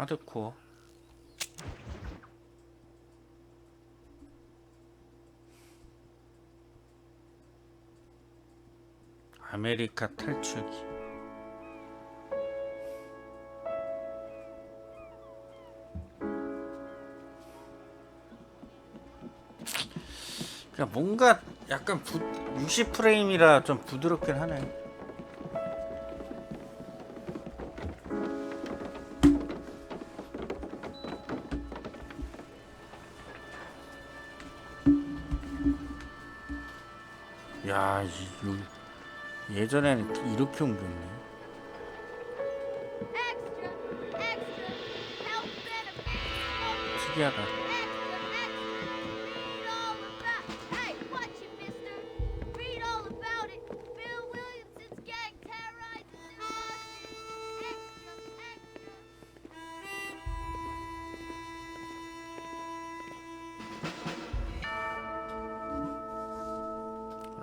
하드코어. 아메리카 탈출기. 그러니까 뭔가 약간 60프레임이라 좀 부드럽긴 하네. 야, 예전에는 이렇게 옮겼네. 특이하다.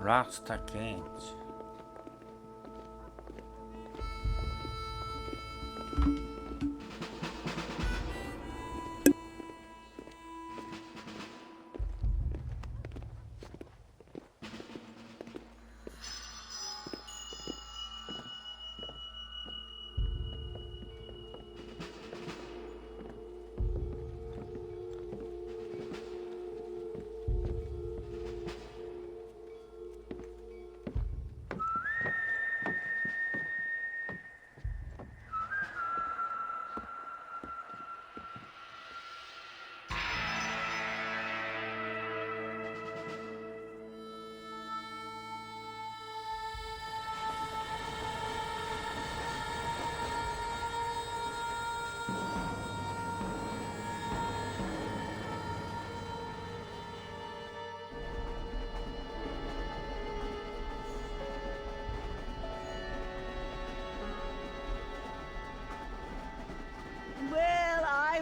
락스타 게임즈.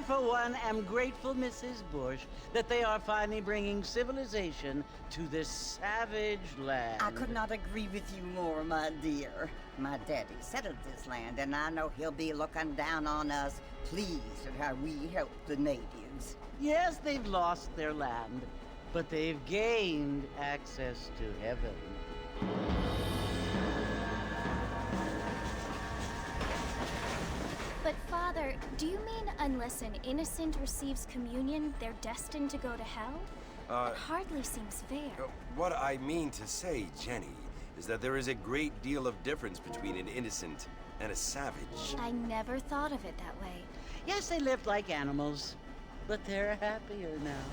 For one, am grateful, Mrs. Bush, that they are finally bringing civilization to this savage land. I could not agree with you more, my dear. My daddy settled this land, and I know he'll be looking down on us, pleased at how we help the natives. Yes, they've lost their land, but they've gained access to heaven. But Father, do you mean unless an innocent receives communion, they're destined to go to hell? It hardly seems fair. What I mean to say, Jenny, is that there is a great deal of difference between an innocent and a savage. I never thought of it that way. Yes, they lived like animals, but they're happier now.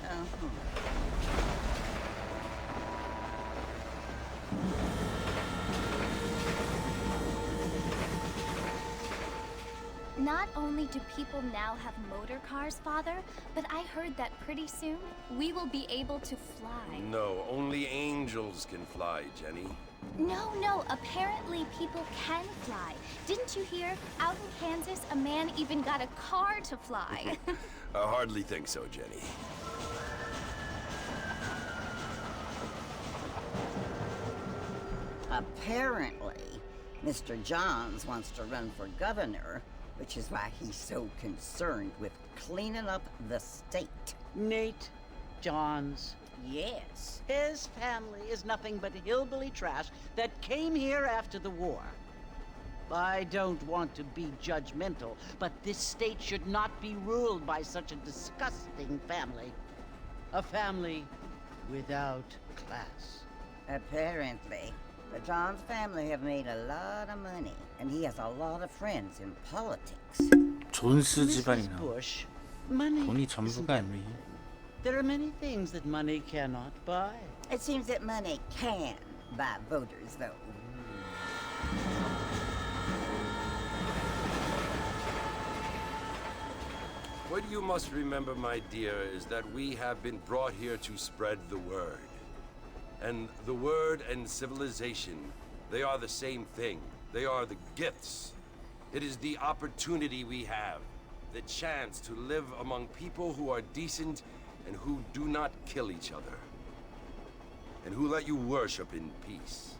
Not only do people now have motor cars, Father, but I heard that pretty soon we will be able to fly. No, only angels can fly, Jenny. No, apparently people can fly. Didn't you hear? Out in Kansas, a man even got a car to fly. I hardly think so, Jenny. Apparently, Mr. Johns wants to run for governor, which is why he's so concerned with cleaning up the state. Nate Johns. Yes. His family is nothing but hillbilly trash that came here after the war. I don't want to be judgmental, but this state should not be ruled by such a disgusting family. A family without class. Apparently, the Johns family have made a lot of money, and he has a lot of friends in politics. 존스 Mrs. 집안이나 Bush, money 돈이 isn't 전부가 아니네. There are many things that money cannot buy. It seems that money can buy voters, though. What you must remember, my dear, is that we have been brought here to spread the word. And the word and civilization, they are the same thing. They are the gifts. It is the opportunity we have, the chance to live among people who are decent and who do not kill each other. And who let you worship in peace.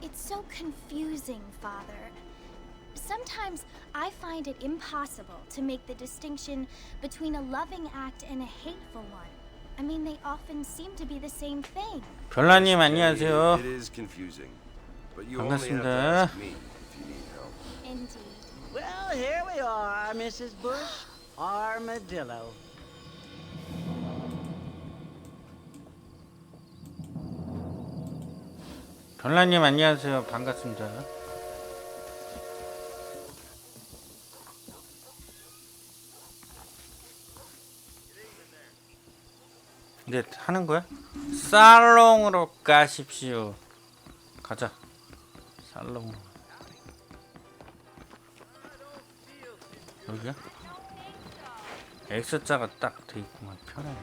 It's so confusing, Father. Sometimes I find it impossible to make the distinction between a loving act and a hateful one. I mean, they often seem to be the same thing. 별나님 안녕하세요. It is confusing, but you only have to 반갑습니다. ask me if you need help. Indeed. Well, here we are, Mrs. Bush. Armadillo. 별나님 안녕하세요. 반갑습니다. 이제 하는 거야? 살롱으로 가십시오. 가자. 살롱으로. 여기야? X자가 딱 돼 있구만. 편해.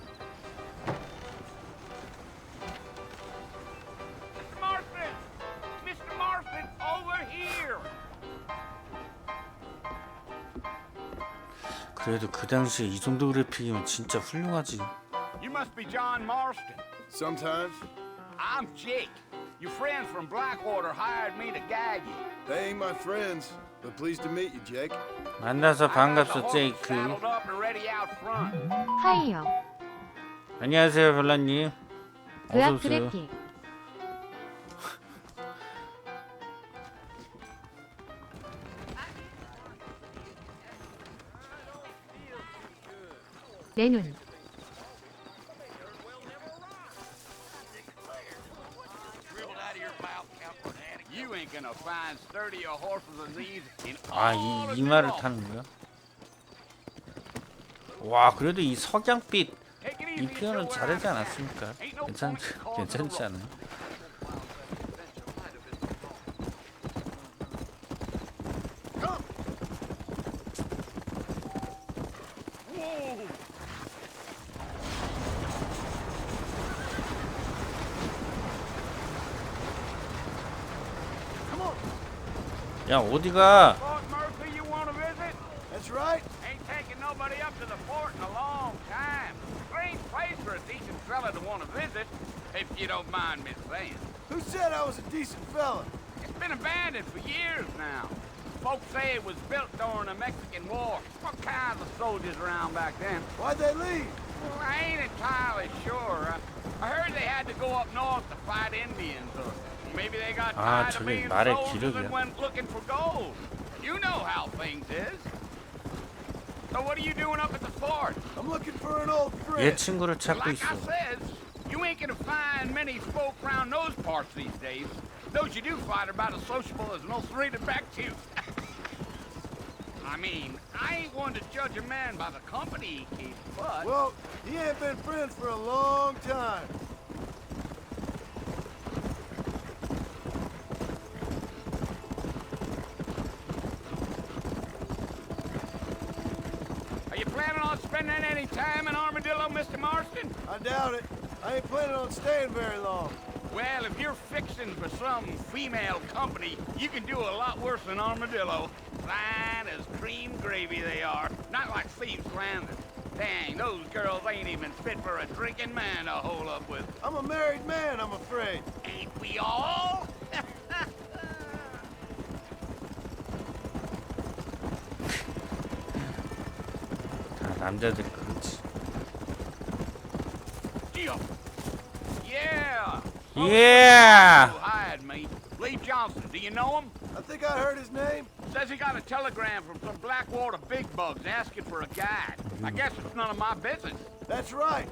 Mr. Marston, over here. 그래도 그 당시에 이 정도 그래픽이면 진짜 훌륭하지. You must be John Marston. Sometimes. I'm Jake. Your friends from Blackwater hired me to gag you. They ain't my friends, but pleased to meet you, Jake. 만나서 I got the 반갑소, horses 제이크. saddled up and ready out front. 하이요. 안녕하세요, 별나님. 의학 어서오세요. 그래픽. 내 눈. You ain't gonna find sturdier horses than these in 아, all of 이 말을 New 타는 거야? 와, 그래도 이 석양빛 Take it 이 easy, 표현은 show 잘하지 where I'm 않았습니까? at. Ain't no point in causing 괜찮지 a 않아요? Whoa! 야, 어디가? Fort Murphy, you want to visit? That's right. Ain't taking nobody up to the fort in a long time. Strange place for a decent fella to want to visit, if you don't mind me saying. Who said I was a decent fella? It's been abandoned for years now. Folks say it was built during the Mexican War. What kinds of soldiers around back then? Why'd they leave? Well, I ain't entirely sure. I heard they had to go up north to fight Indians, or maybe they got 아, tired of 저게 being 말의 soldiers 기력이야. and went looking for gold. You know how things is. So what are you doing up at the fort? I'm looking for an old friend. 얘 친구를 찾고 Like 있어. I said, you ain't gonna find many folk around those parts these days. Those you do find are about as sociable as most reading back to you. I mean, I ain't one to judge a man by the company he keeps, but... Well, he ain't been friends for a long time. Are you planning on spending any time in Armadillo, Mr. Marston? I doubt it. I ain't planning on staying very long. Well, if you're fixing for some female company, you can do a lot worse than Armadillo. Fine as cream gravy they are. Not like Thieves Landing. Dang, those girls ain't even fit for a drinking man to hole up with. I'm a married man, I'm afraid. Ain't we all? 다 남자들 그렇지. Deal. Yeah. Yeah. Who hired me? Lee Johnson. Do you know him? I think I heard his name. Says he got a telegram from some Blackwater big bugs asking for a guide. I guess it's none of my business. That's right.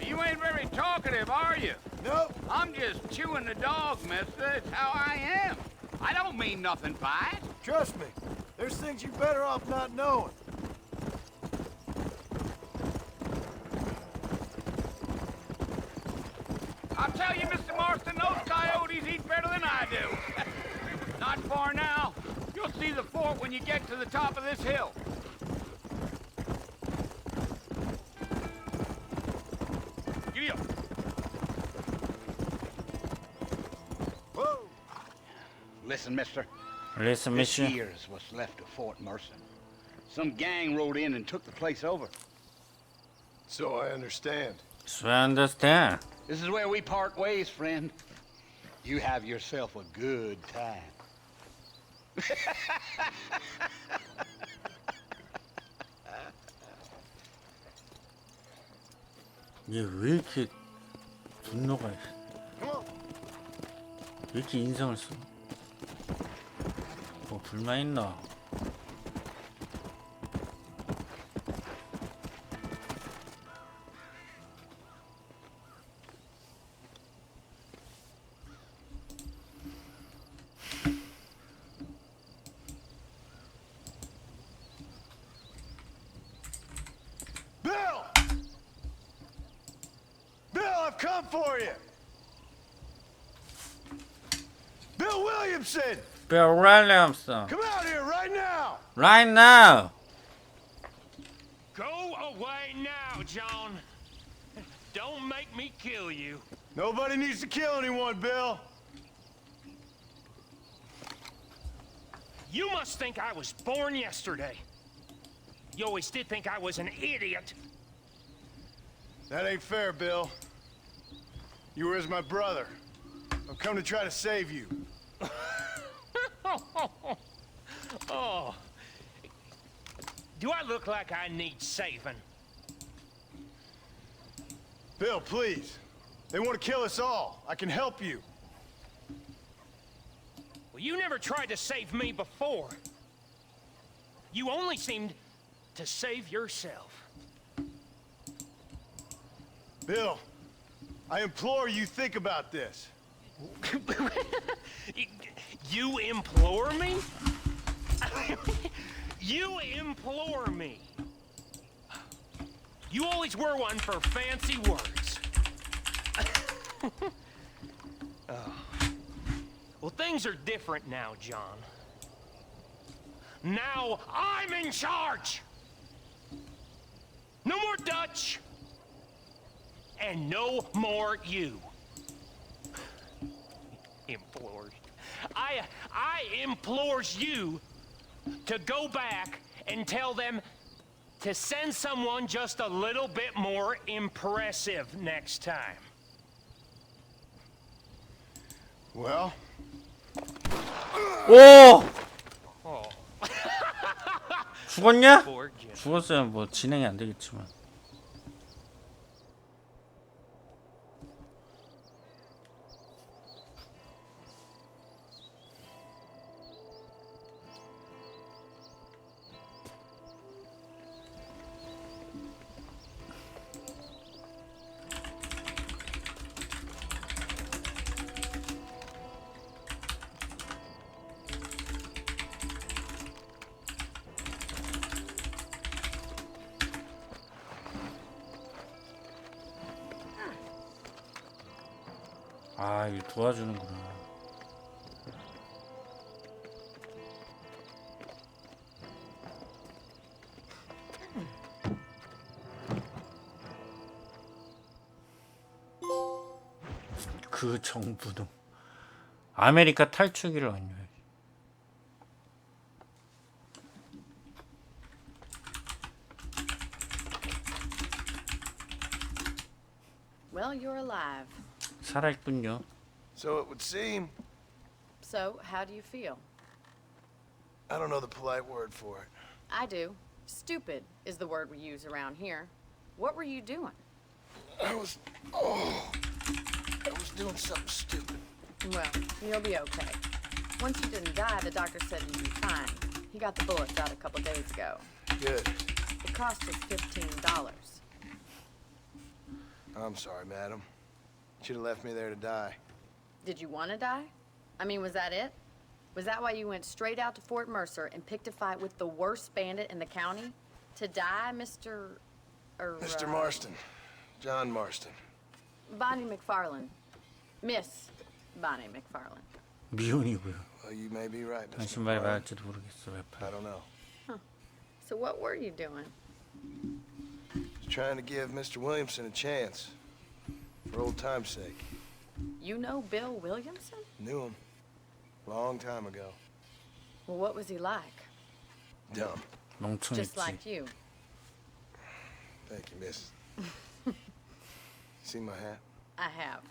You ain't very talkative, are you? Nope. I'm just chewing the dog, mister. It's how I am. I don't mean nothing by it. Trust me. There's things you're better off not knowing. I'll tell you, Mr. Marston, those coyotes eat better than I do. Not far now. You'll see the fort when you get to the top of this hill. Giddy up. Whoa. Listen, mister. Listen, This mission. here is what's left of Fort Mercer. Some gang rode in and took the place over. So I understand. So I understand. This is where we part ways, friend. You have yourself a good time. 얘 왜 이렇게 분노가 왜 이렇게 인상을 써? 뭐 불만 있나? Bill! Bill, I've come for you! Bill Williamson! Bill Williamson, Come out here right now! right now. Go away now, John. Don't make me kill you. Nobody needs to kill anyone, Bill. You must think I was born yesterday. You always did think I was an idiot. That ain't fair, Bill. You were as my brother. I've come to try to save you. Oh. Do I look like I need saving? Bill, please. They want to kill us all. I can help you. Well, you never tried to save me before. You only seemed to save yourself. Bill, I implore you think about this. You implore me? You implore me. You always were one for fancy words. Oh. Well, things are different now, John. Now I'm in charge. No more Dutch. And no more you. Implores. I implores you to go back and tell them to send someone just a little bit more impressive next time. Well, 오! Oh, 죽었냐? poor Jim. 죽었으면 뭐 진행이 안 되겠지만. 아, 이거 도와주는구나. 그 정부도 아메리카 탈출기를 완료해. Well, you're alive. 살아있군요. so it would seem. So, how do you feel? I don't know the polite word for it. I do. Stupid is the word we use around here. What were you doing? I was doing something stupid. Well, you'll be okay. Once you didn't die, the doctor said you'd be fine. He got the bullets out a couple days ago. Good. It cost us $15. I'm sorry, madam. Should have left me there to die. Did you want to die? I mean, was that it? Was that why you went straight out to Fort Mercer and picked a fight with the worst bandit in the county? To die, Mr. Mr. Marston. John Marston. Bonnie McFarlane. Miss Bonnie McFarlane. 미혼이고요. Well, you may be right, Mr. 당신 말이 McFarlane. 맞을지도 모르겠어. I don't know. So what were you doing? Just trying to give Mr. Williamson a chance. For old time's sake. You know Bill Williamson? Knew him. Long time ago. Well, what was he like? Dumb. Just 멍청했지. like you. Thank you, miss. See my hat? I have.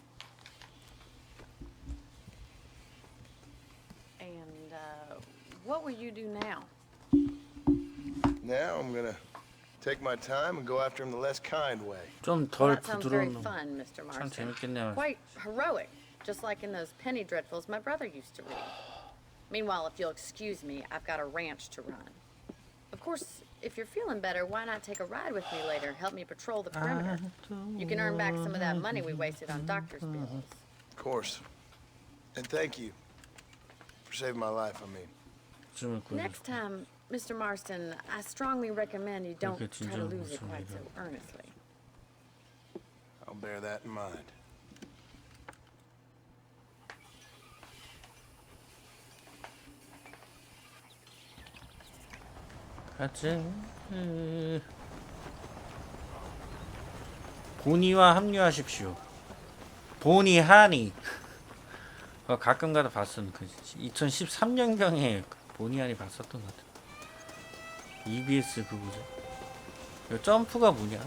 And, what will you do now? Now I'm gonna take my time and go after him the less kind way. 좀 Well, 덜 that sounds very 부드러운 놈. fun, Mr. 참 Marston. 재밌겠네요. Quite heroic, just like in those penny dreadfuls my brother used to read. Meanwhile, if you'll excuse me, I've got a ranch to run. Of course, if you're feeling better, why not take a ride with me later? Help me patrol the perimeter. You can earn back some of that money we wasted on doctor's bills. Of course. And thank you for saving my life, I mean. 좀 그 Next time, Mr. Marston, I strongly recommend you don't 그렇게 try to 진정한 lose it quite so 모습이다. earnestly. I'll bear that in mind. 가자. 보니와 합류하십시오. 보니 하니. 가끔가다 봤었는 그 2013년경에 보니 하니 봤었던 것 같아. EBS 그거죠. 이거 점프가 뭐냐?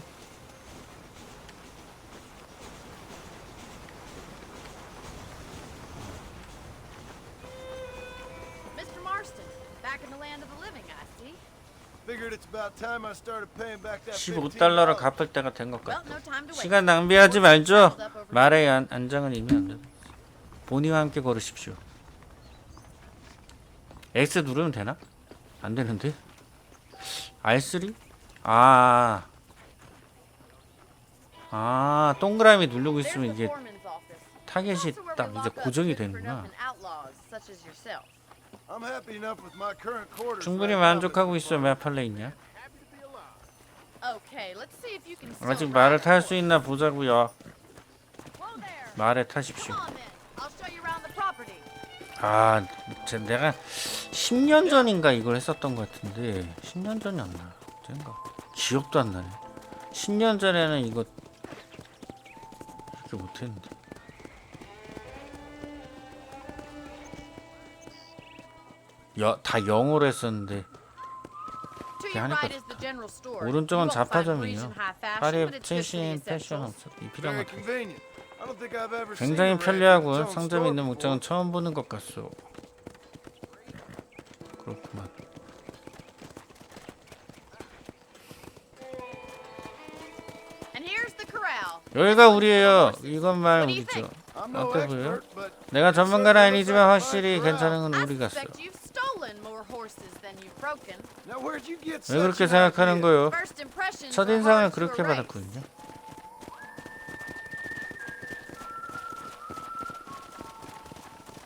Mr. Marston, back in the land of the living, I see. Figured it's about time I started paying back that $15를 $15. 갚을 때가 된 것 Well, 같아. no time to wait. 시간 낭비하지 말죠. 말의 안장은 이미 안 돼. 보니와 함께 걸으십시오. X 누르면 되나? 안 되는데? R3? 동그라미 누르고 There's 있으면 the 이게 foreman's office. 타겟이 Also where 딱 we 이제 lock up 고정이 good for 되는구나. nothing outlaws such as yourself. I'm happy enough with my current quarters. 충분히 right now, 만족하고 Mr. 있어. 몇 팔레 있냐? Okay, let's see if you can still 아직 ride 말을 a 탈 수 horse. 있나 보자고요. Whoa there. 말에 타십시오. Come on then. I'll show you around the property. 내가 10년 전인가 이걸 했었던 것 같은데 10년 전이었나? 언젠가 기억도 안 나네. 10년 전에는 이거 이렇게 못했는데. 다 영어로 했었는데 To 이렇게 your 하니까 right is the general store. 오른쪽은 You won't find 잡화점이에요. Parisian high fashion, 파리 but it's good for the 최신 패션 essentials. 없어. 이 필요한 Very 것 같아. convenient. I don't think I've ever seen 굉장히 a ranch with 편리하고 its own 상점이 store 있는 목장은 before. 처음 보는 것 같소. 그렇구만. And here's the corral. 여기가 우리예요. 이것만 What do you 우리죠. think? I'm no 어때 보여? expert, but 내가 전문가는 아니지만 looks 확실히 like a fine 괜찮은 건 I 우리 같소. suspect you've stolen more horses than you've broken. now where'd you get 왜 such 그렇게 an 생각하는 idea? 거요? First impressions 첫 are 인상을 hard to 그렇게 erase. 받았거든요.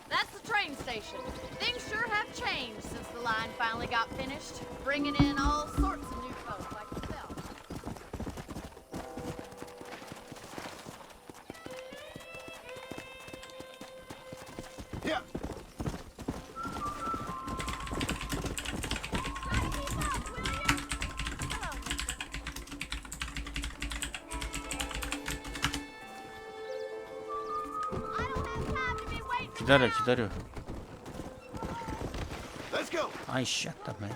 That's the train station. Things sure have changed since the line finally got finished, bringing in all sorts of new folks like yourself. Yeah. 기다려. Let's go. 아이 쉣다맨.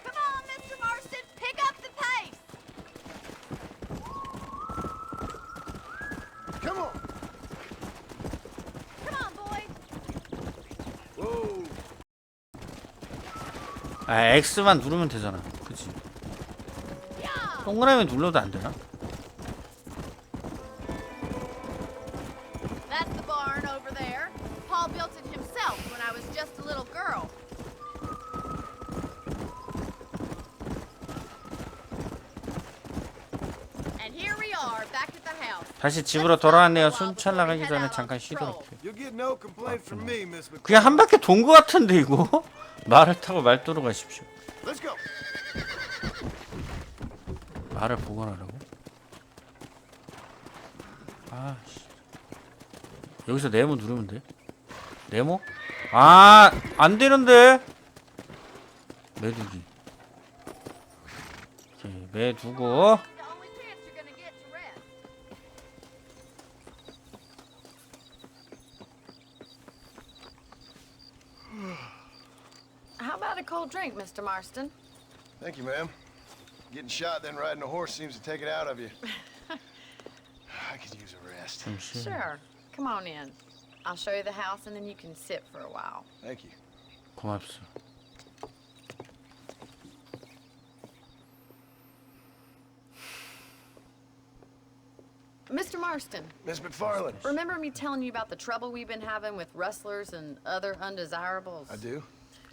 Come on, Mr. Marston, pick up the pace. Come on. Come on, boys. Whoa. X만 누르면 되잖아. 그치? Yeah. 동그라미 눌러도 안 되나? That's the barn over there. Paul built it himself when I was just a little girl. And here we are, back at the house. 다시 집으로 돌아왔네요. 순찰 나가기 전에 잠깐 쉬도록 해. You'll get no complaint from me, Miss McCoy. 그냥 한 바퀴 돈 거 같은데 이거? 말을 타고 말도로 가십시오. Let's go. 말을 복원하라고? 아씨. 여기서 네모 누르면 돼? 네모? 안 되는데? 매두기. 오케이, 매두고. The only chance you're gonna get to rest. How about a cold drink, Mr. Marston? Thank you, ma'am. Getting shot then riding a horse seems to take it out of you. I could use a rest. Sure. Come on in. I'll show you the house and then you can sit for a while. Thank you. 고맙소. Mr. Marston, Miss McFarland. remember me telling you about the trouble we've been having with rustlers and other undesirables? I do.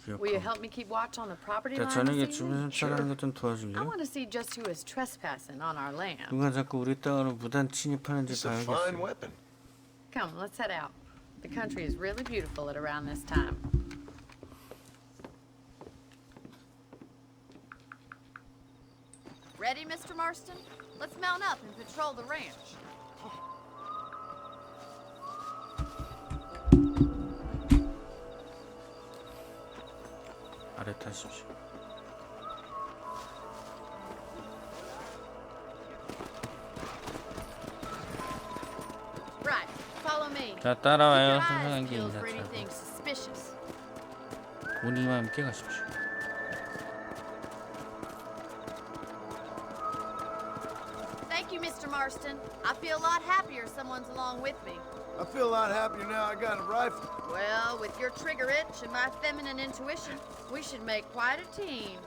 Will you help me keep watch on the property 자, line 저녁에 this 주민 evening? 순찰하는 것 좀 I 도와줄래요? want to see just who is trespassing on our land. 누가 자꾸 우리 땅으로 무단 침입하는지 It's a fine 봐야겠어. weapon. Come, let's head out. The country is really beautiful at around this time. Ready, Mr. Marston? Let's mount up and patrol the ranch. 아래 타십시오. Right, follow me. 자, Keep 따라와요. your eyes 선생님께 peeled for 인사차. anything suspicious. 본인과 함께 가십시오. Thank you, Mr. Marston. I feel a lot happier someone's along with me. I feel a lot happier now I got a rifle. Well, with your trigger itch and my feminine intuition, we should make quite a team.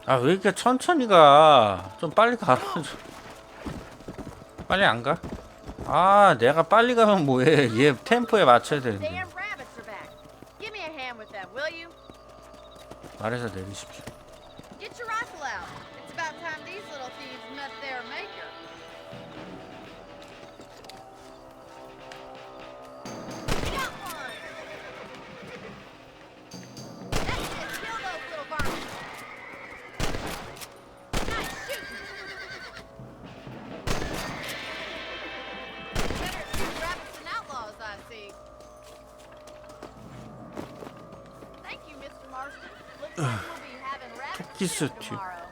아, 왜 이렇게 천천히 가? 좀 빨리 가라. 빨리 안 가? 아, 내가 빨리 가면 뭐해? 얘 템포에 맞춰야 되는데. Damn rabbits are back. Give me a hand with them, will you? 말에서 내리십시오. Get your rifle out. It's about time these little thieves met their maker. Got one! That's it. Kill those little varmints. Nice shooting. Better shoot rabbits than outlaws, I see. Thank you, Mr. Marston. Looks like we'll be having rabbit 토끼 stew 스튜. tomorrow.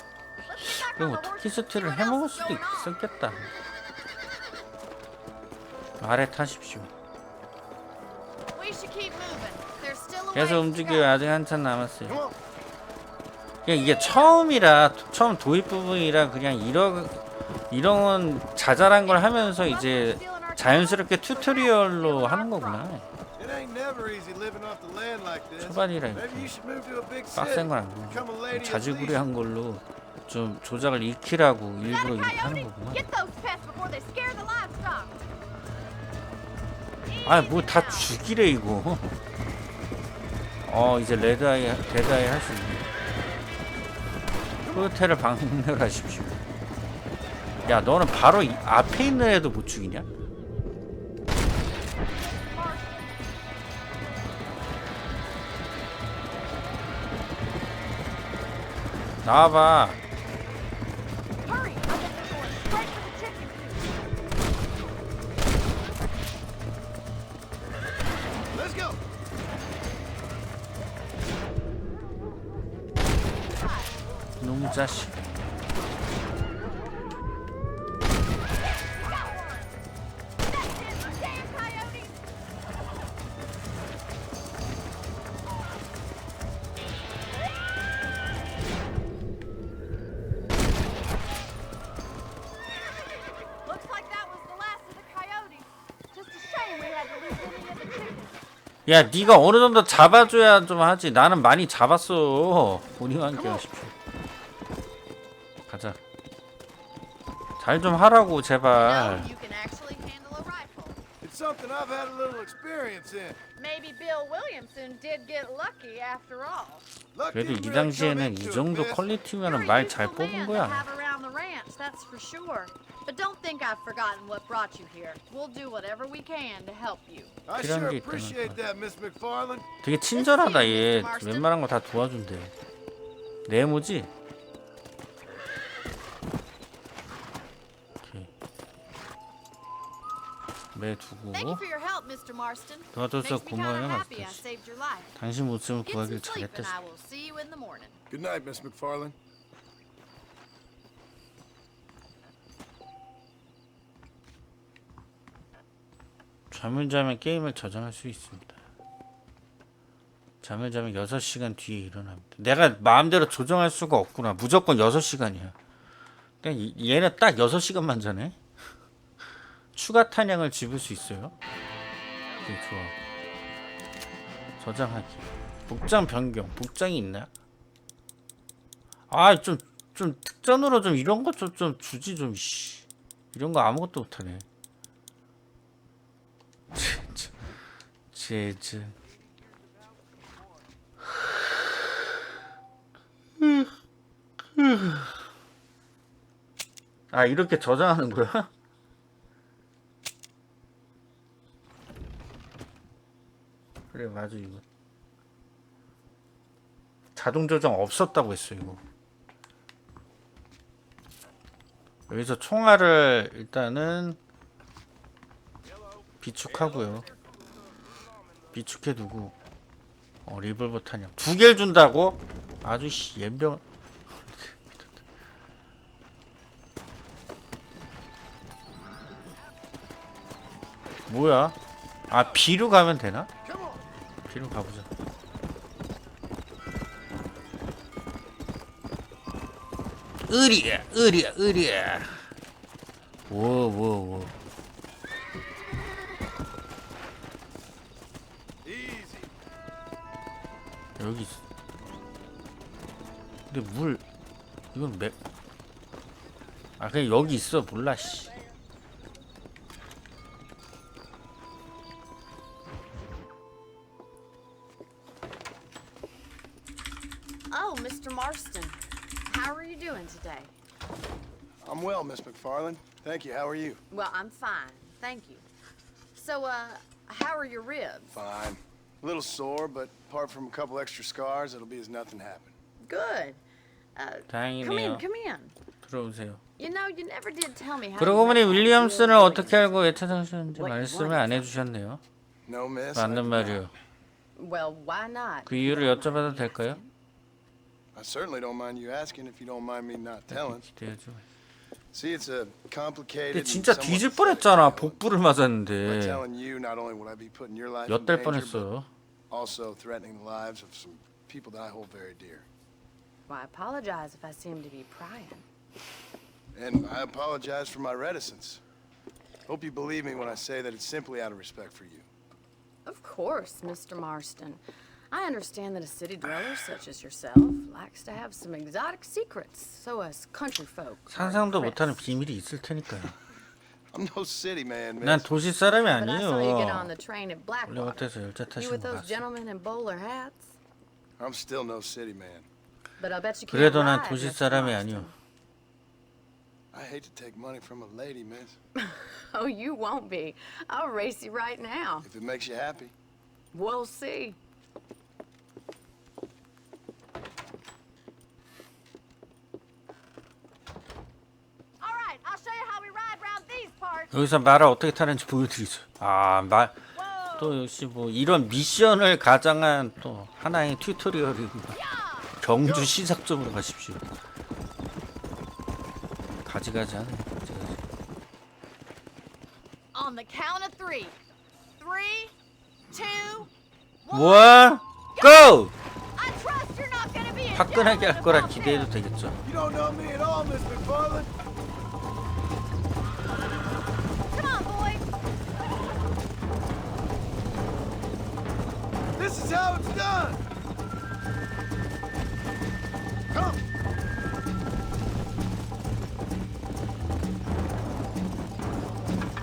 Let's get back 그리고 on 뭐 the 토끼 horses and see 스튜를 what 해 else 먹을 is 수도 going on. 있었겠다. 아래 타십시오. We should keep moving. There's still a 계속 ways to 움직여요. go. 아직 한참 남았어요. Come on. 그냥 이게 처음 도입 부분이라 그냥 이런 자잘한 걸 하면서 이제 자연스럽게 튜토리얼로 하는 거구나. It ain't never easy living off the land like this. 초반이라 Maybe you 이렇게 should move to a big city. 빡센 건 Become a 아니고 lady of 자주구레한 걸로 좀 조작을 익히라고 일부러 이렇게 하는 거구나. Get those pests before they scare the livestock. 아, 뭐 다 죽이래 이거. 이제 데드아이 할 수 있네. 호텔을 방문하십시오. 야, 너는 바로 앞에 있는 애도 못 죽이냐? 나와봐. Hurry! I bet they're going straight for the chicken coop. Let's go. 놈 자식. Damn coyotes! Looks like that was the last of the coyotes. Just a shame we had to lose any of the chickens. 야, 네가 어느 정도 잡아줘야 좀 하지. 나는 많이 잡았어. 본인과 함께 하십시오. 가자. 잘 좀 하라고 제발. Now you can actually handle a rifle. It's something I've had a little experience in. Maybe Bill Williamson did get lucky after all. Luck 그래도 didn't 이 really come 당시에는 into 이 it, 정도 miss. 퀄리티면은 말 잘 You're a 뽑은 useful man to 거야. have around the ranch, that's for sure. But don't think I've forgotten what brought you here. We'll do whatever we can to help you. I 필요한 sure 게 있다는 appreciate 거. that, Miss McFarland. 되게 친절하다 얘. Mr. Marston. 웬만한 거 다 도와준대. 네모지? 오케이. 매 두고. Thank you for your help, Mr. Marston. 도와줘서 Makes me 고마워요, kinda happy I 마스터. saved your life. 당신 목숨을 Get 구하길 some sleep, 잘했다. and I will see you in the morning. Good night, Miss McFarland. 잠을 자면 게임을 저장할 수 있습니다. 잠을 자면 6시간 뒤에 일어납니다. 내가 마음대로 조정할 수가 없구나. 무조건 6시간이야. 그냥 얘는 딱 6시간만 자네. 추가 탄약을 집을 수 있어요. 되게 좋아. 저장하기. 복장 변경. 복장이 있나? 아, 좀 특전으로 좀 이런 것 좀 주지 좀. 씨. 이런 거 아무것도 못하네. 제즈. 아, 이렇게 저장하는 거야? 그래, 맞아. 이거 자동 조정 없었다고 했어. 이거 여기서 총알을 일단은 비축하고요. 비축해두고 리볼버 탄약 2개를 준다고? 아주 옌병. 뭐야? 아, B로 가면 되나? B로 가보자. 으리야. 워. 여기 있어. 근데 물 이건 그냥 여기 있어. 몰라 씨. Oh, Mr. Marston. How are you doing today? I'm well, Miss McFarland. Thank you. How are you? Well, I'm fine. Thank you. So, how are your ribs? Fine. A little sore, but apart from a couple extra scars, it'll be as nothing happened. Good. 다행이네요. Come in. 들어오세요. You know, you never did tell me how. 그러고 보니 윌리엄슨을 어떻게 알고 왜 찾아오셨는지 말씀을 안 해주셨네요. No, miss. 맞는 말이요. Well, why not? 그 이유를 여쭤봐도 될까요? I certainly don't mind you asking if you don't mind me not telling. 기대해줘. See, it's a complicated. 근데 진짜 뒤질 뻔했잖아. 복부를 By 맞았는데 telling you, not only would I be putting your life in 엿될 danger, but 뻔했어요. also threatening the lives of some people that I hold very dear. Well, I apologize if I seem to be prying. And I apologize for my reticence. Hope you believe me when I say that it's simply out of respect for you. Of course, Mr. Marston. I understand that a city dweller such as yourself likes to have some exotic secrets, so as country folk. 상상도 못하는 비밀이 있을 테니까요. I'm no city man, 난 miss. 도시 사람이 But I saw you get on 아니에요. the train at 원래 Blackwater. 같아서 열차 You 타시는 with 거 those 봤어. gentlemen in bowler hats? I'm still no city man. But I bet you can't 그래도 난 ride, 도시 Mr. 사람이 Marston. 아니요. I hate to take money from a lady, miss. Oh, you won't be. I'll race you right now. If it makes you happy. We'll see. All right, I'll show you how we ride around these parts. 여기서 말을 어떻게 타는지 보여드리죠. 또 역시 뭐 이런 미션을 가장한 또 하나의 튜토리얼이구나. 경주 시작점으로 가십시오. 가지가지 하네. 가지가지. On the count of 3. 3, 2, 1. 뭐야? 고! I trust you're not gonna be a 화끈하게 할 gentleman 거라 about 기대해도 this. 되겠죠. You don't know me at all, Miss McFarland. Come on, boy. This is how it's done. Come.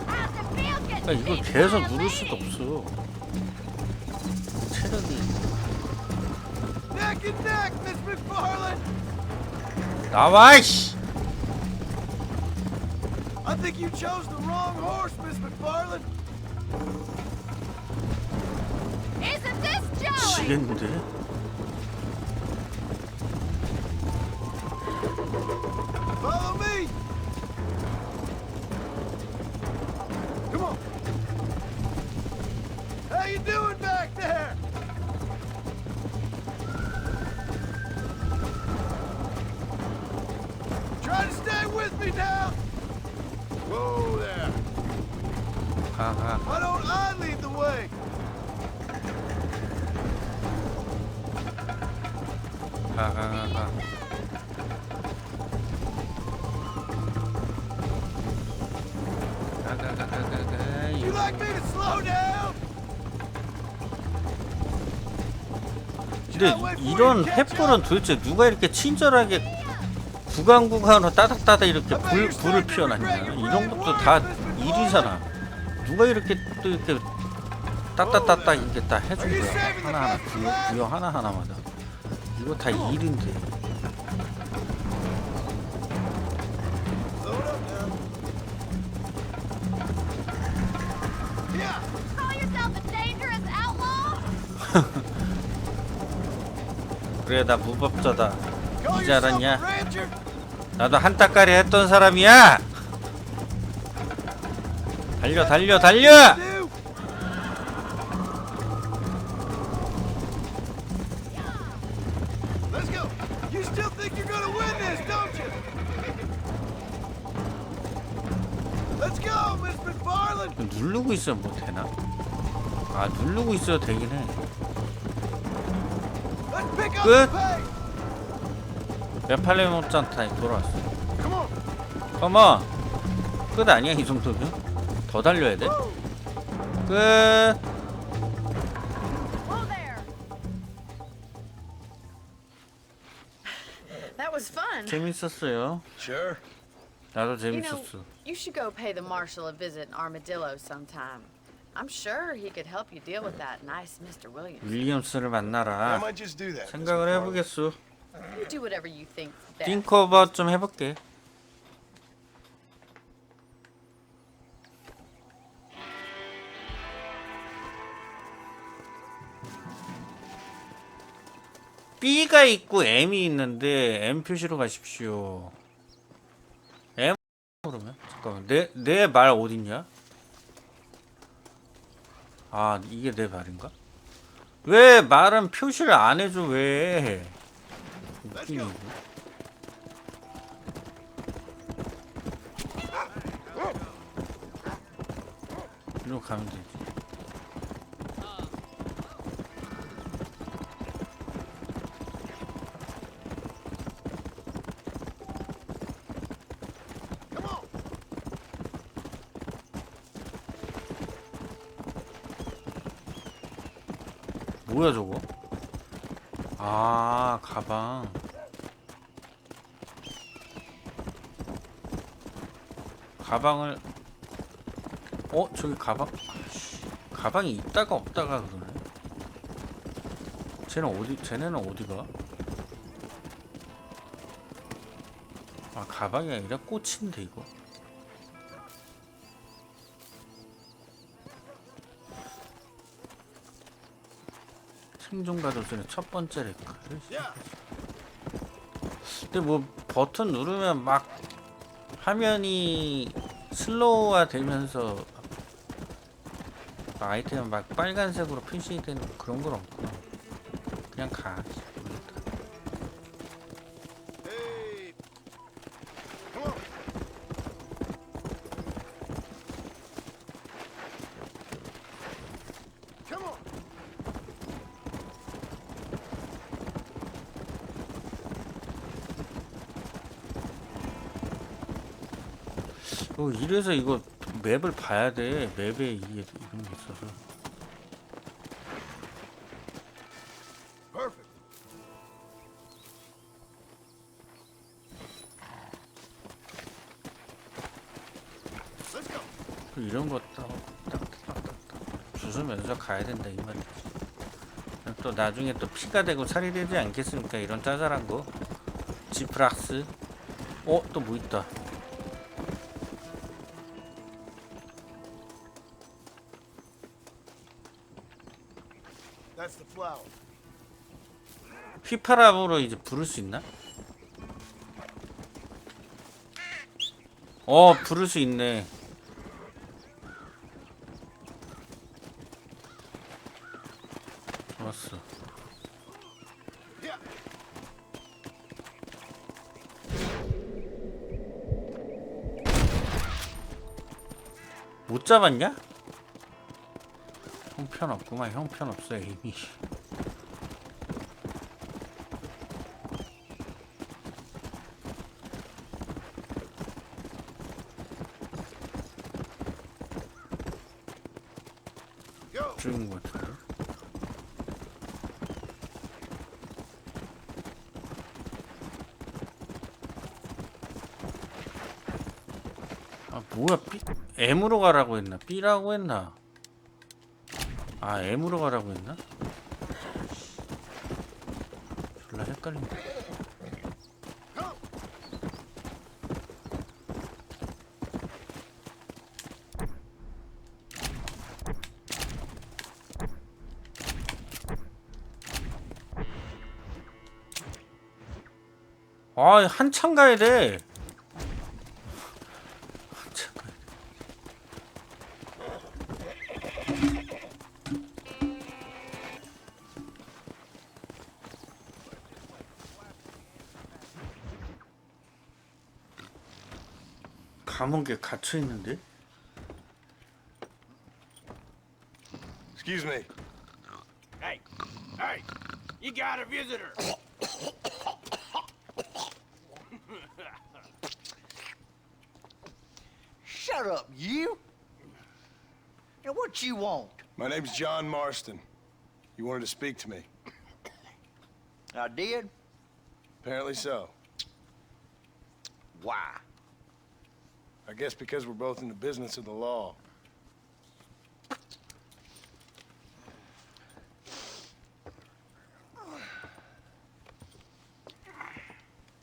How's it feel getting 그러니까 이걸 beat 계속 by a 누를 수도 lady? 없어. 체력이 Neck and neck, Miss McFarland. 나와 이씨. I think you chose the wrong horse, Miss McFarland. Isn't this Joey? 지겠는데? Follow me. Come on. How you doing back there? Try to stay with me now. Whoa there. 가. 가. Why don't I lead the way? 가. You like me to slow down? 근데 이런 횃불은 도대체 누가 이렇게 친절하게 구간으로 따닥따닥 이렇게 불을 피워놨냐. 이런 것도 다 일이잖아. 누가 이렇게 또 이렇게 따따따따 이렇게 다 해준 거야. 하나하나 구역 하나하나마다. 이거 다 일인데. Call yourself a dangerous outlaw? 그래, 나 무법자다. Call 이제 yourself a 알았냐? rancher? 나도 한따까리 했던 사람이야. 달려. Do? Let's go. You still think you're gonna win this, don't you? Let's go, Miss McFarland. 누르고 있으면 뭐 되나? 아, 누르고 있어야 되긴 해. Let's pick up Good. the pace. 메팔레몬짠 타임 돌아왔어. Come on. 컴온. 끝 아니야 이 정도면? 더 달려야 돼? 끝. Whoa there! That was fun. 재밌었어요. Sure. 나도 You know, 재밌었어. you should go pay the marshal a visit in Armadillo sometime. I'm sure he could help you deal with that nice Mr. Williams. 윌리엄스를 I 만나라. might just do that. 생각을 해보겠어. You do whatever you think best. 띵커버 좀 해볼게. B가 있고 M이 있는데 M 표시로 가십시오. M 그러면 잠깐만 내 말 어딨냐? 아 이게 내 말인가? 왜 말은 표시를 안 해줘 왜? 웃기네 이거. 이리로 가면 되지. 뭐야 저거? 아 가방. 가방을 저기 가방. 아이씨, 가방이 있다가 없다가 그러네. 쟤네는 어디가? 아 가방이 아니라 꽃인데 이거. 생존 가족들의 첫 번째 레크. 근데 뭐 버튼 누르면 막 화면이 슬로우화 되면서 아이템은 막 빨간색으로 표시되는 그런 건 없구나. 그냥 가. 모르겠다. Hey. Come on. Come on. 이래서 이거 맵을 봐야 돼. 맵에 이게 이런 게 있어서. Perfect. Let's go. 이런 거 딱 주스면서 가야 된다 이 말이지. 또 나중에 또 피가 되고 살이 되지 않겠습니까? 이런 짜잘한 거. 지프락스. 또 뭐 있다. That's the flower. 휘파람으로 이제 부를 수 있나? 부를 수 있네. 좋았어. Yeah. 못 잡았냐? 형편없구만. 형편없어 이미. 죽은 것 같은데. 아 뭐야 M으로 가라고 했나? B라고 했나? 아 M으로 가라고 했나? 졸라 헷갈린다. 아 한참 가야 돼. 한참 가야 돼. 감옥에 갇혀 있는데? Excuse me. Hey, hey, you got a visitor. Shut up, you! Now what you want? My name's John Marston. You wanted to speak to me. I did? Apparently so. Why? I guess because we're both in the business of the law.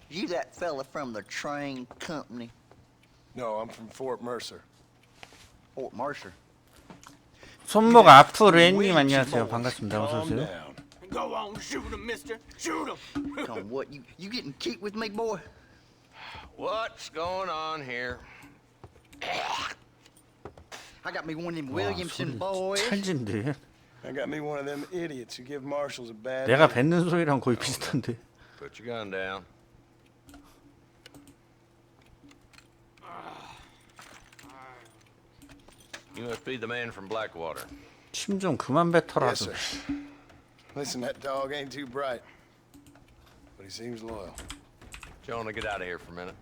You that fella from the train company? No, I'm from Fort Mercer. Fort Mercer. 손목 아프레님 안녕하세요. 반갑습니다. 어서 Calm 오세요. down. Go on, shoot him, mister. Shoot him. Come on, what? You getting cute with me, boy? What's going on here? I got me one of them 와, Williamson 소리 boys. 찰진데. I got me one of them idiots who give marshals a bad 내가 name. 뱉는 소리랑 거의 비슷한데. Put your gun down. You must be the man from Blackwater. 침 좀 그만 뱉어라. Yes, sir. Listen, that dog ain't too bright, but he seems loyal. Jonah, get out of here for a minute.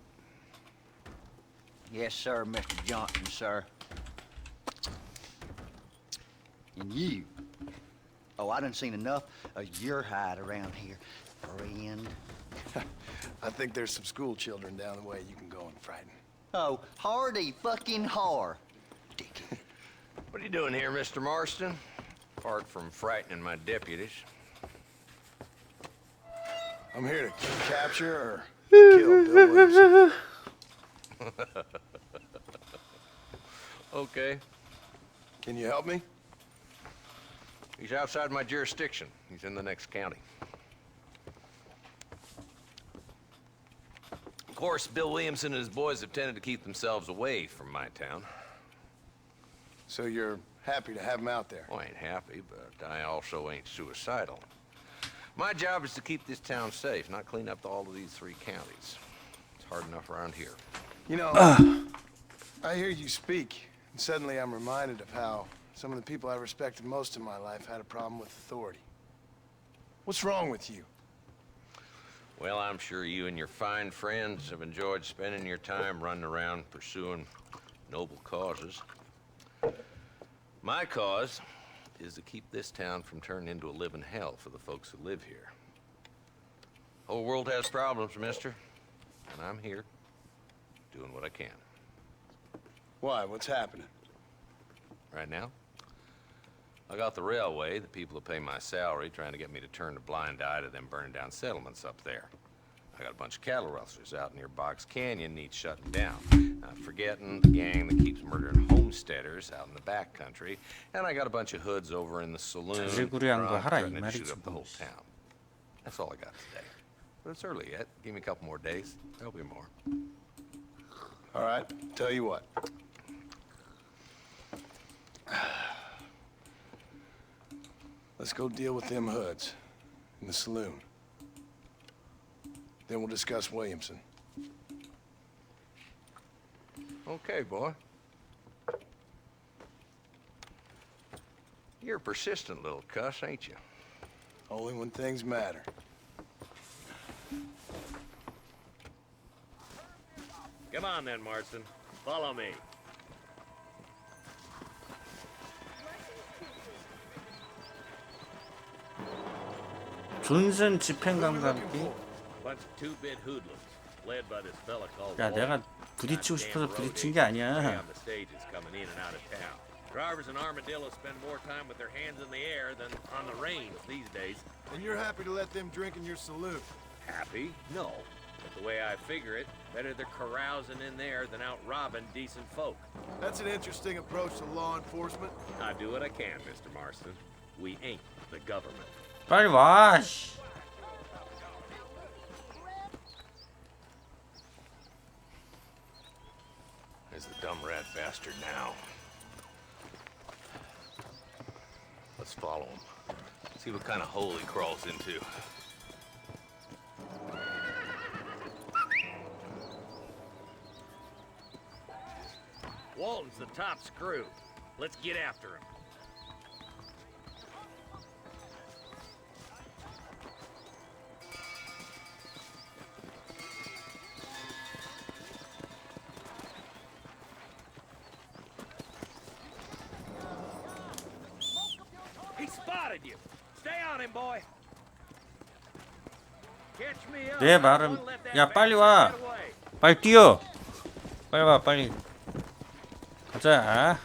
Yes, sir, Mr. Johnson, sir. And you. Oh, I done seen enough of your hide around here, friend. I think there's some school children down the way you can go and frighten. Oh, hardy fucking har. What are you doing here, Mr. Marston? Apart from frightening my deputies. I'm here to capture or kill Bill Williamson. Okay. Can you help me? He's outside my jurisdiction. He's in the next county. Of course, Bill Williamson and his boys have tended to keep themselves away from my town. So you're happy to have him out there? Well, I ain't happy, but I also ain't suicidal. My job is to keep this town safe, not clean up all of these 3 counties. It's hard enough around here. You know, I hear you speak, and suddenly I'm reminded of how some of the people I respected most in my life had a problem with authority. What's wrong with you? Well, I'm sure you and your fine friends have enjoyed spending your time running around pursuing noble causes. My cause is to keep this town from turning into a living hell for the folks who live here. The whole world has problems, mister, and I'm here doing what I can. Why? What's happening? Right now, I got the railway, the people who pay my salary, trying to get me to turn a blind eye to them burning down settlements up there. I got a bunch of cattle rustlers out near Box Canyon needs shutting down. Not forgetting the gang that keeps murdering homesteaders out in the back country. And I got a bunch of hoods over in the saloon 자질구레한 거 하라 이 threatening to shoot 말이지 up the 뭐. whole town. That's all I got today. But it's early yet. Give me a couple more days. There'll be more. All right, tell you what. Let's go deal with them hoods in the saloon. Then we'll discuss Williamson. Okay, boy. You're a persistent little cuss, ain't you? Only when things matter. Come on then, Marston. Follow me. 존슨 집행감각이. Bunch of two-bit hoodlums, led by this fella called 야, 내가 부딪히고 싶어서 부딪힌 게 아니야. on the stages coming in and out of town. Drivers in Armadillo spend more time with their hands in the air than on the reins these days. And you're happy to let them drink in your saloon? Happy? No. But the way I figure it, better they're carousing in there than out robbing decent folk. That's an interesting approach to law enforcement. I do what I can, Mr. Marston. We ain't the government. 빨리 와. 씨. There's the dumb rat bastard now. Let's follow him. See what kind of hole he crawls into. Walton's the top screw. Let's get after him. He spotted you. Stay on him, boy. Catch me up. 내 말은 야 빨리 와. 빨리 뛰어. 빨리 와 빨리. 가자.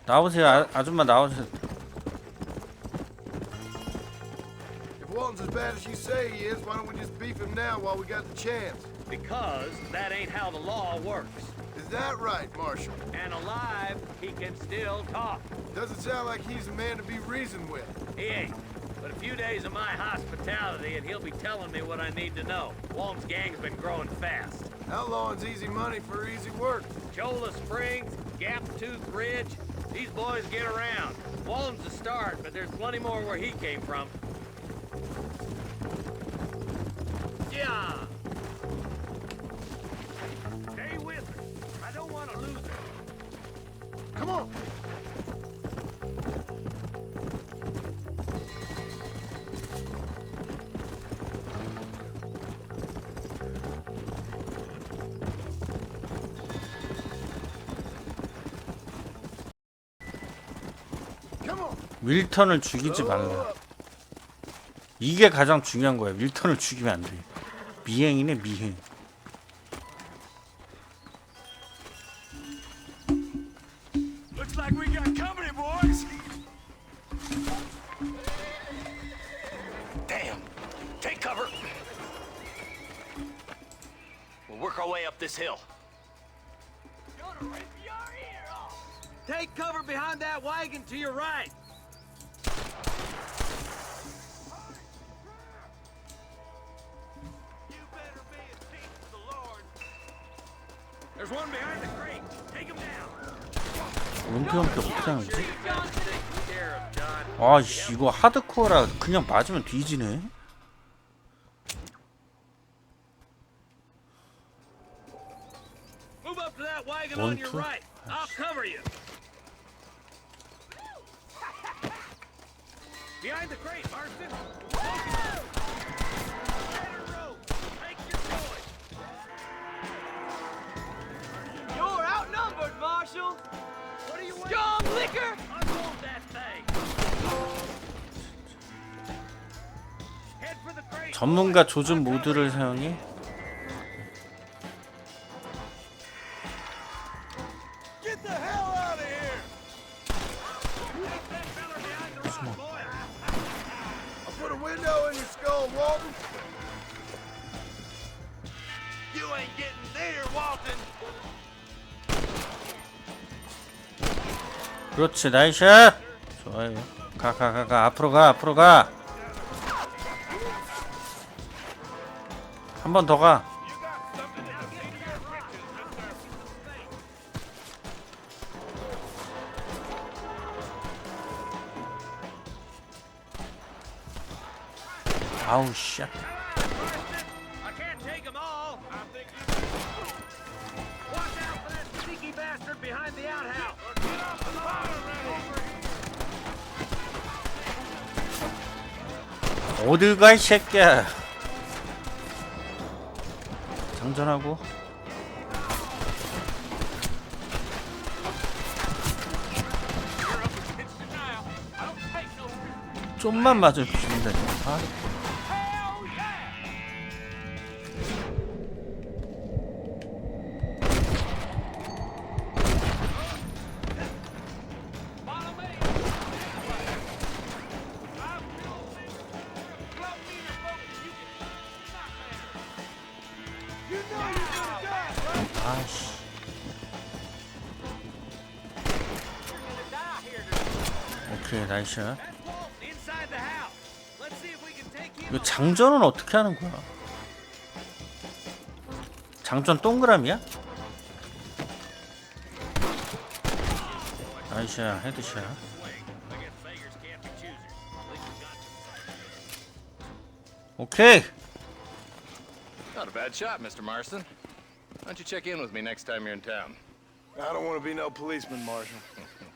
나오세요. 아줌마 나오세요. If Walton's as bad as you say he is, why don't we just beef him now while we got the chance? Because that ain't how the law works. Is that right, Marshal? And alive, he can still talk. Doesn't sound like he's a man to be reasoned with. He ain't. But a few days of my hospitality and he'll be telling me what I need to know. Walton's gang's been growing fast. Outlawing's easy money for easy work. Cholla Springs, Gap Tooth Ridge, these boys get around. Walton's the start, but there's plenty more where he came from. Yeah! Stay with her. I don't want to lose her. Come on! 윌턴을 죽이지 말라. 이게 가장 중요한 거야. 윌턴을 죽이면 안 돼. 미행이네 미행. Looks like we got company, boys. Damn. Take cover. We'll work our way up this hill. Take cover behind that wagon to your right. You better be at peace with the Lord. There's one behind the crate. Take him down. 은폐형태 어떻게 하는 거지? 아씨 이거 하드코어라 그냥 맞으면 뒤지네. Move up to that wagon on your right. I'll cover you. Behind the crate, Marston. Take your choice. You're outnumbered, Marshal. What are you waiting? Scum liquor! Unload that thing. Head for the crate. 전문가 조준 모드를 사용해. Get the hell out of here! Take that fella behind the rock, boy. I'll put a window in your skull, Walton. You ain't getting near Walton. 그렇지 나이샷. 좋아요. 가 앞으로 가. 한 번 더 가. 아우 씨. I can't take them all. Watch out for that sneaky bastard behind the outhouse. Get off the ladder, over here. 어딜 가 이 새끼야. 장전하고. 좀만 맞으면 죽는다. 아. 아씨. 오케이, 나이스. 이거 장전은 어떻게 하는 거야? 장전 동그라미야? 나이스야, 헤드샷. 오케이. Not a bad shot, Mr. Marston. Why don't you check in with me next time you're in town? I don't want to be no policeman, Marshal.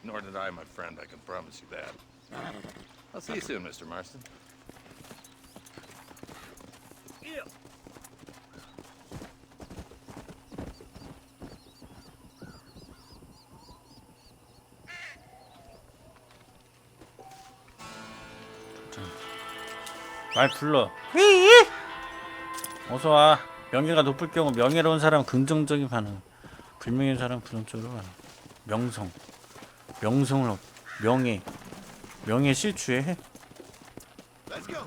Nor did I, my friend. I can promise you that. I'll see you soon, Mr. Marston. 말 불러. 어서 와. 명예가 높을 경우 명예로운 사람은 긍정적인 반응, 불명예한 사람은 부정적으로 반응. 명성을 명예 실추해.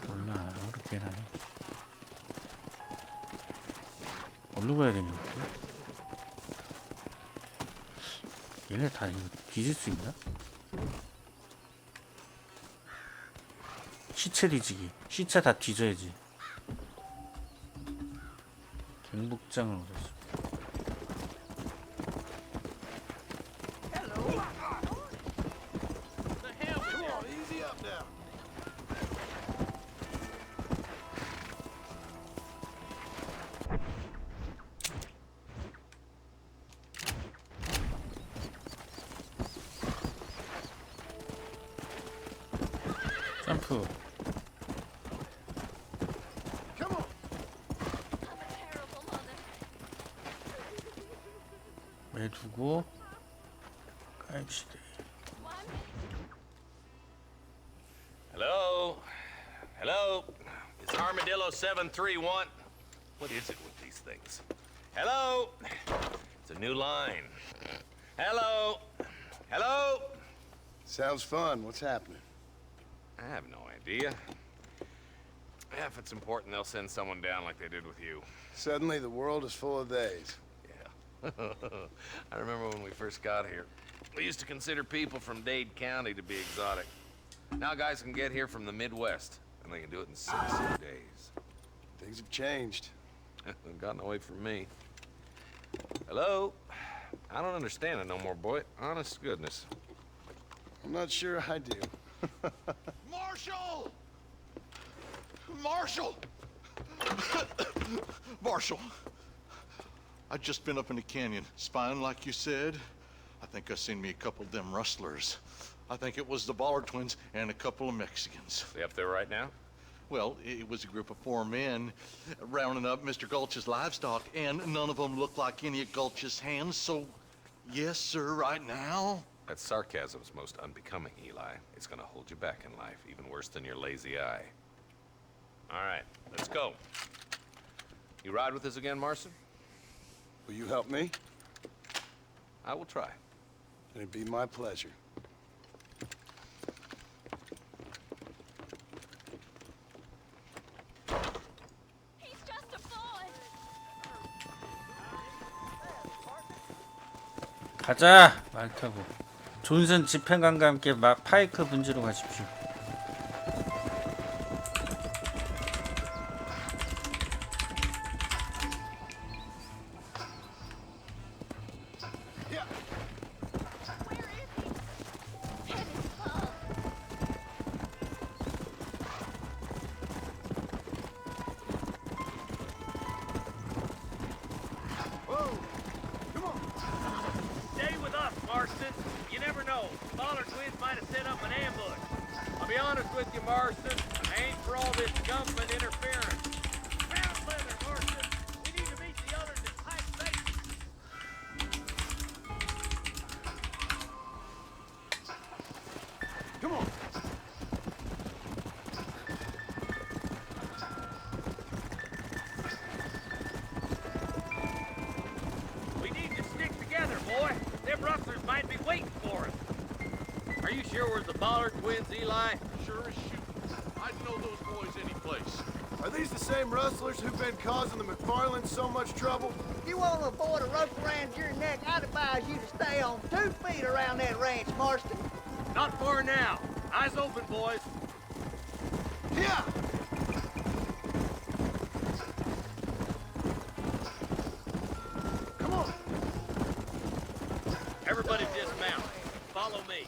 몰라. 어렵게 하네. 어디로 가야 되냐? 얘네 다 이거 뒤질 수 있나? 시체 뒤지기. 시체 다 뒤져야지. 경북장을 얻었어. 점프. 두고 가입시다. Hello? Hello? It's Armadillo 731. What is it with these things? Hello? It's a new line. Hello? Hello? Sounds fun. What's happening? I have no idea. Yeah, if it's important, they'll send someone down like they did with you. Suddenly, the world is full of days. I remember when we first got here. We used to consider people from Dade County to be exotic. Now guys can get here from the Midwest, and they can do it in 6 days. Things have changed. They've gotten away from me. Hello? I don't understand it no more, boy. Honest to goodness. I'm not sure I do. Marshall! Marshall! Marshall! I'd just been up in the canyon, spying like you said. I think I seen me a couple of them rustlers. I think it was the Ballard twins and a couple of Mexicans. They up there right now? Well, it was a group of 4 men rounding up Mr. Gulch's livestock, and none of them looked like any of Gulch's hands, so yes, sir, right now. That sarcasm's most unbecoming, Eli. It's gonna hold you back in life, even worse than your lazy eye. All right, let's go. You ride with us again, Marston? Will you help me? I will try. It'd be my pleasure. He's just a boy. 가자. 말 타고. 존슨 집행관과 함께 파이크 분지로 가십시오. Stay with us, Marston. You never know. Ballard twins might have set up an ambush. I'll be with you, Marston. I ain't for all this government interference. Found leather, Marston. We need to meet the others in tight spaces. Come on. We need to stick together, boy. Them rustlers might be waiting for us. Are you sure we're the Ballard twins, Eli? Sure as shoot. I'd know those boys any place. Are these the same rustlers who've been causing the McFarlands so much trouble? If you want to avoid a rope around your neck, I'd advise you to stay on 2 feet around that ranch, Marston. Not far now. Eyes open, boys. Yeah! Come on! Everybody dismount. Follow me.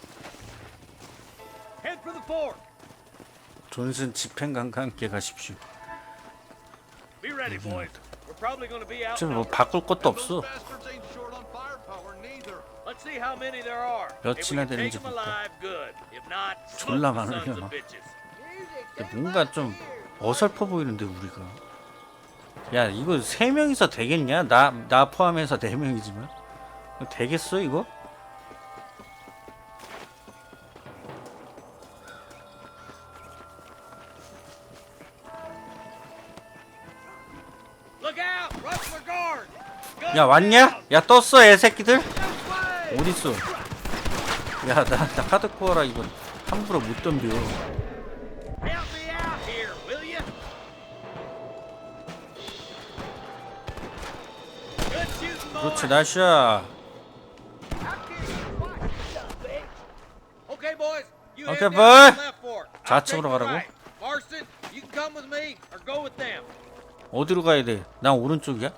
Head for the fort. 존슨 집행관과 함께 가십시오. Be ready, boys. We're probably going to be out. 지금 뭐 바꿀 것도 없어. Bastards ain't short on firepower neither. Let's see how many there are. 몇이나 If we can take 되는지 them alive, good. If not, 졸라 smoke the sons 많으려나? of bitches. 뭔가 좀 어설퍼 보이는데 우리가. 야 이거 3명이서 되겠냐? 나 포함해서 4명이지만 되겠어 이거? Look out! Rustler guard! 야 왔냐? 야 떴어 애새끼들? 어딨어? 야 나 하드코어라 이거 함부로 못 덤벼. Help me out here, will you? Good shooting, boys. 그렇지 나이스야. Okay, boys. You Okay, head down to boy. the left fork. I'll 좌측으로 take the 가라고? right. Marston, you can come with me or go with them. 어디로 가야 돼? 난 오른쪽이야?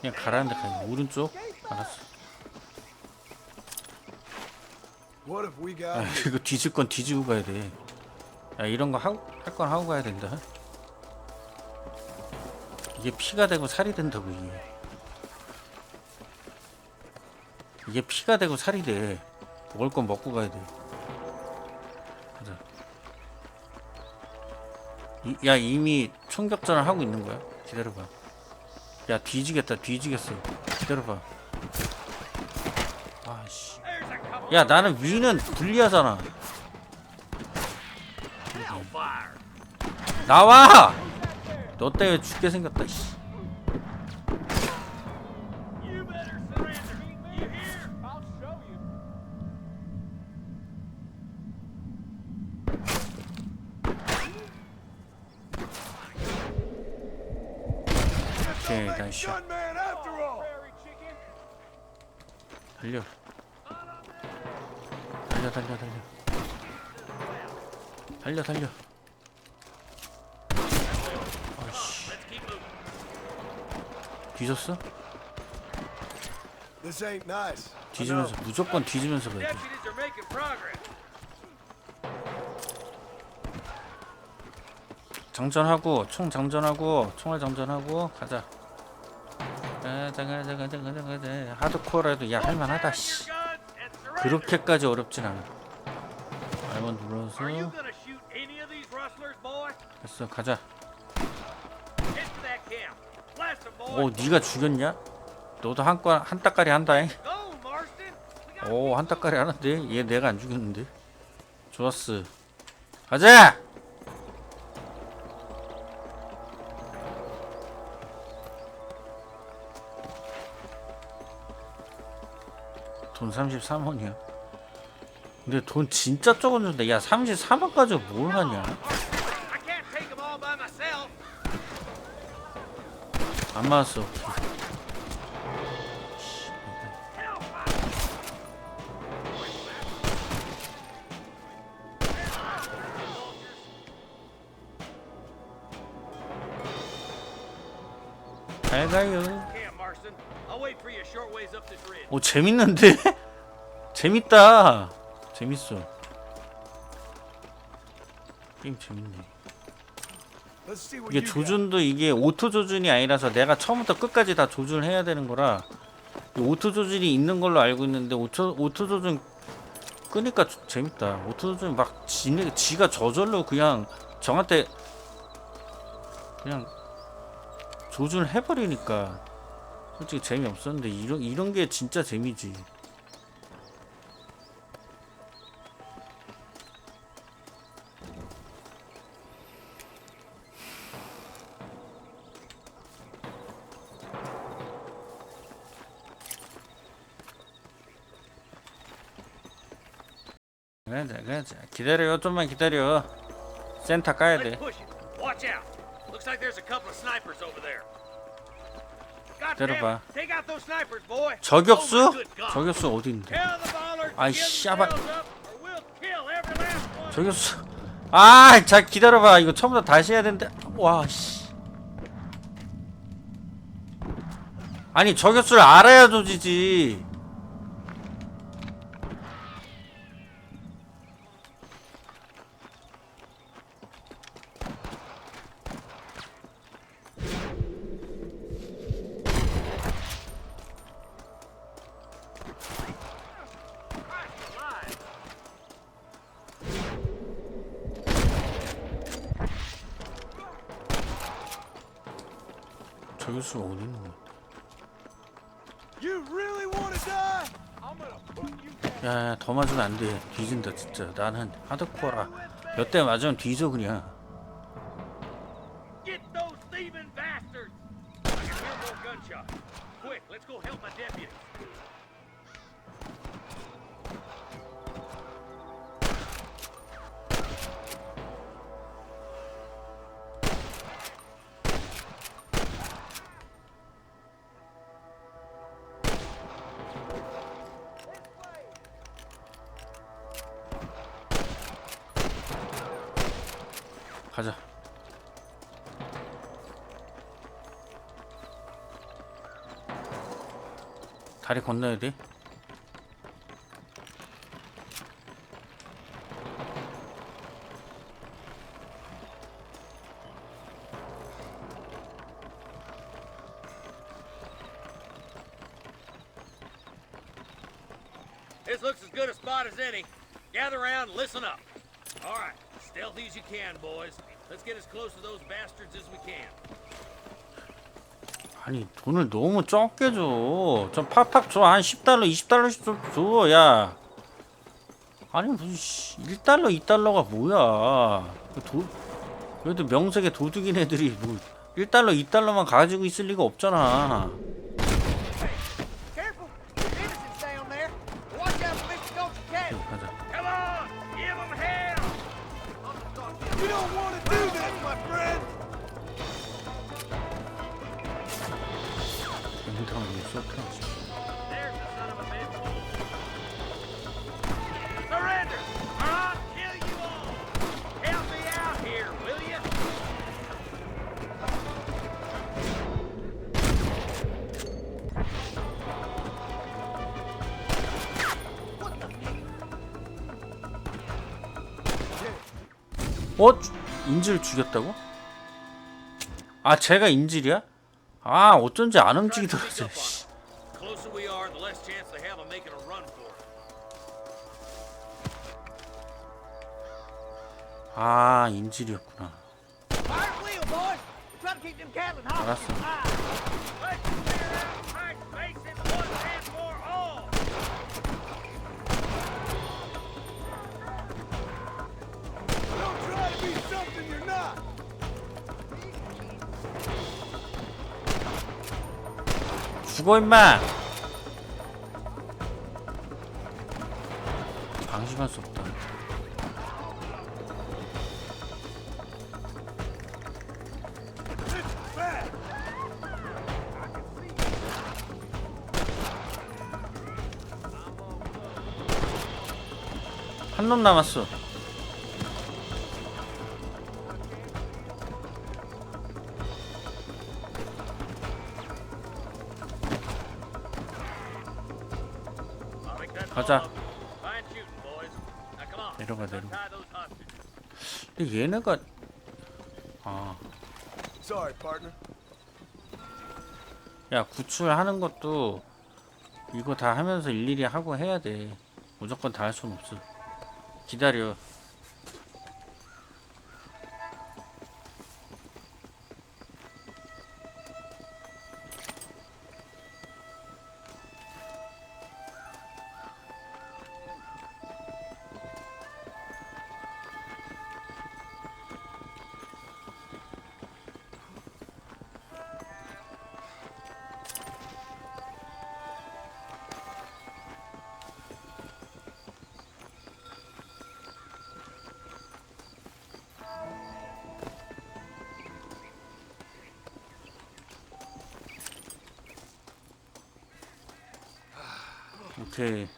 그냥 가라는데 가. 오른쪽? 알았어. What have we 아, got? 이거 뒤질 건 뒤지고 가야 돼. 야 이런 거 할 건 하고 가야 된다. 이게 피가 되고 살이 된다고 이게. 이게 피가 되고 살이 돼. 먹을 건 먹고 가야 돼. 가자. 야 이미 총격전을 하고 있는 거야. 기다려봐. 야 뒤지겠다 뒤지겠어. 기다려봐. 아씨. 야 나는 위는 불리하잖아. 나와! 너 때문에 죽게 생겼다. 씨. You better surrender. You hear? I'll show you. 오케이 나이스. Gunman after all! 달려. 달려 달려 달려. 달려 달려. 아이씨. 뒤졌어? This ain't nice. 뒤지면서 무조건 뒤지면서 가야 돼. Deputies are making progress. 장전하고 총 장전하고 총알 장전하고 가자. 가자 가자 가자 가자 가자. 하드코어라도 야 할만하다. 씨. 그렇게까지 어렵진 않아. 알만 눌러서 Are you gonna shoot any of these rustlers, boy? 됐어 가자. Head to that camp. Blast them, boy. 오 네가 죽였냐? 너도 한 따까리 한다잉. Go, Marston. We got 오 한 따까리 하는데 얘 내가 안 죽였는데. 좋았어. 가자. 돈 33원이야. 근데 돈 진짜 적었는데 야 33원 가지고 뭘 하냐? I can't take them all by myself. 안 맞았어. 잘 가요. Camp, Marston. I'll wait for you a short ways up this ridge. 오 재밌는데? 재밌다. 재밌어. 게임 재밌네. Let's see what 이게 you got. 조준도 이게 오토 조준이 아니라서 내가 처음부터 끝까지 다 조준을 해야 되는 거라 이 오토 조준이 있는 걸로 알고 있는데 오토 조준 끄니까 재밌다. 오토존이 막 지가 저절로 그냥 저한테 그냥 조준을 해버리니까 솔직히 재미없었는데 이런 게 진짜 재미지. 가자. 기다려, 좀만 기다려. 센터 까야 돼. Watch out. Looks like there's a couple of snipers over there. 기다려봐. Take out those snipers, boy. 저격수? 저격수 어디 있는데? 아이 씨발. 저격수. 아, 자 기다려봐. 이거 처음부터 다시 해야 되는데. 와 씨. 아니 저격수를 알아야 조지지. 저격수가 어디 있는 거야? 야, 더 맞으면 안 돼. 뒤진다 진짜. 나는 하드코어라. 몇 대 맞으면 뒤져 그냥. Get those thieving bastards. I can hear more gunshots. Quick, let's go help my deputies. 가자. 다리 건너야 돼. This looks as good a spot as any. Gather around and listen up. All right, stealthy as you can, boys. Let's get as close to those bastards as we can. 아니 돈을 너무 적게 줘. 좀 팍팍 줘. 한 10달러 20달러씩 좀 줘. 야 아니 무슨 1달러 2달러가 뭐야. 그래도 명색에 도둑인 애들이 뭐 1달러 2달러만 가지고 있을 리가 없잖아. 가자. Come on, give them hell. You don't want to do this, my friend. There's the son of a bitch. Surrender, or I'll kill you all. Help me out here, will you? 인질 죽였다고? 아 제가 인질이야? 아 어쩐지 안 움직이더라. The closer we are, the less chance they have of making a run for it. 아 인질이었구나. Fire wheel, boys. Try to keep them cattle hot. 알았어. Let's clear out tight spaces once and for all. Don't try to be something you're not. 죽어 임마. 방심할 수 없다. 한 놈 남았어. 가자. 내려가. 근데 얘네가 야 구출하는 것도 이거 다 하면서 일일이 하고 해야 돼. 무조건 다 할 수는 없어. 기다려. 오케이.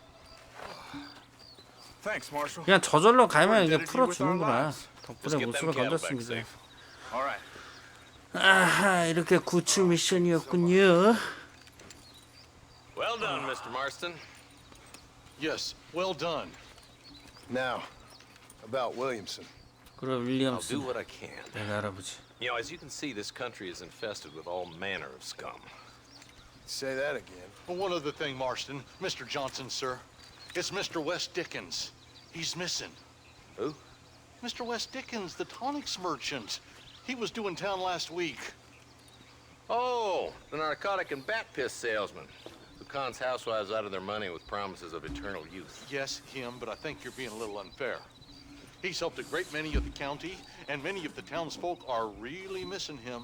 Thanks, Marshal. 그냥 저절로 가면 이게 We're indebted to you with our 풀어주는구나. lives. 덕분에 목숨을 건졌습니다. All right. 아하, 이렇게 구출 미션이었군요. Well done, Mr. Marston. Yes, well done. Now, about Williamson. 그럼 I'll 윌리엄슨, do what I can. 내가 알아보지. You know, as you can see, this country is infested with all manner of scum. Say that again. Well, one other thing, Marston. Mr. Johnson, sir. It's Mr. Wes Dickens. He's missing. Who? Mr. Wes Dickens, the tonics merchant. He was due in town last week. Oh, the narcotic and bat piss salesman who cons housewives out of their money with promises of eternal youth. Yes, him, but I think you're being a little unfair. He's helped a great many of the county, and many of the townsfolk are really missing him.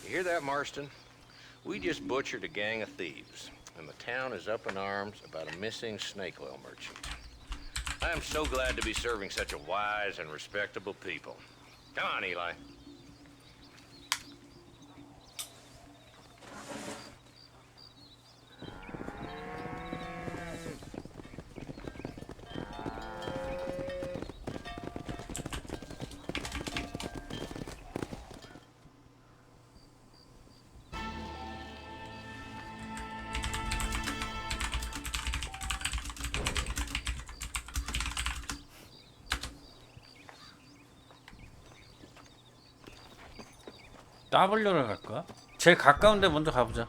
You hear that, Marston? We just butchered a gang of thieves, and the town is up in arms about a missing snake oil merchant. I am so glad to be serving such a wise and respectable people. Come on, Eli. W를 갈까? 제일 가까운 데 먼저 가보자.